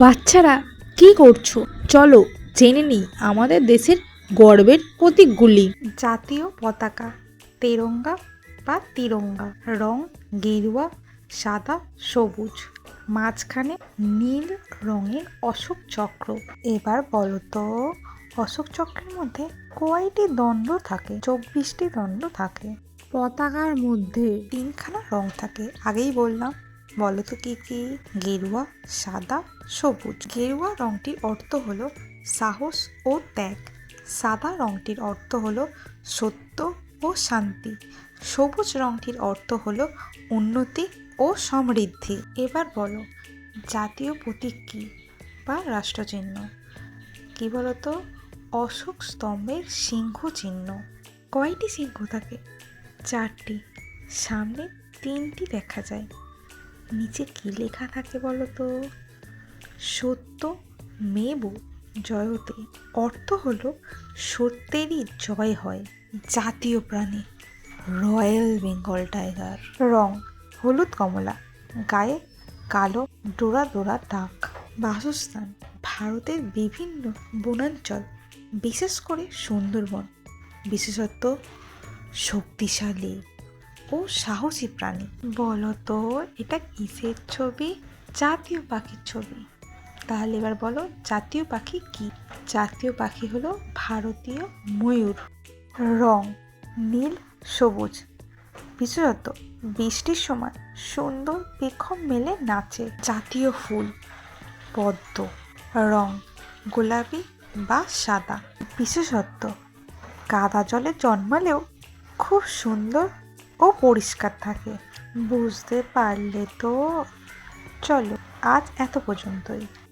বাচ্চারা কি করছো? চলো জেনে নিই আমাদের দেশের গর্বের প্রতীকগুলি। জাতীয় পতাকা তেরঙ্গা বা তিরঙ্গা, রং গেরুয়া, সাদা, সবুজ, মাঝখানে নীল রঙের অশোক চক্র। এবার বলো তো, অশোক চক্রের মধ্যে কয়টি দণ্ড থাকে? 24টি দণ্ড থাকে। পতাকার মধ্যে তিনখানা রং থাকে, আগেই বললাম। বলো তো কি কি? গেরুয়া, সাদা, সবুজ। গেরুয়া রংটির অর্থ হলো সাহস ও ত্যাগ। সাদা রংটির অর্থ হলো সত্য ও শান্তি। সবুজ রংটির অর্থ হলো উন্নতি ও সমৃদ্ধি। এবার বলো, জাতীয় প্রতীক কী বা রাষ্ট্রচিহ্ন কি বলো তো? অশোক স্তম্ভের সিংহ চিহ্ন। কয়টি সিংহ থাকে? 4টি। সামনে 3টি দেখা যায়। নিচে কি লেখা থাকে বলো তো? সত্য মেব জয়তে, অর্থ হলো সত্যেরই জয় হয়। জাতীয় প্রাণী রয়্যাল বেঙ্গল টাইগার। রং হলুদ কমলা, গায়ে কালো ডোরা ডোরা দাগ। বাসস্থান ভারতের বিভিন্ন বনাঞ্চল, বিশেষ করে সুন্দরবন। বিশেষত শক্তিশালী ও সাহসী প্রাণী। বলো তো এটা কিসের ছবি? জাতীয় পাখির ছবি। তাহলে এবার বলো, জাতীয় পাখি কি? জাতীয় পাখি হলো ভারতীয় ময়ূর। রং নীল সবুজ, বিশেষত বৃষ্টির সময় সুন্দর পেখম মেলে নাচে। জাতীয় ফুল পদ্ম, রং গোলাপি বা সাদা। বিশেষত্ব কাদা জলে জন্মালেও খুব সুন্দর ও পরিষ্কার থাকে। বুঝতে পারলে তো? চলো আজ এত পর্যন্তই।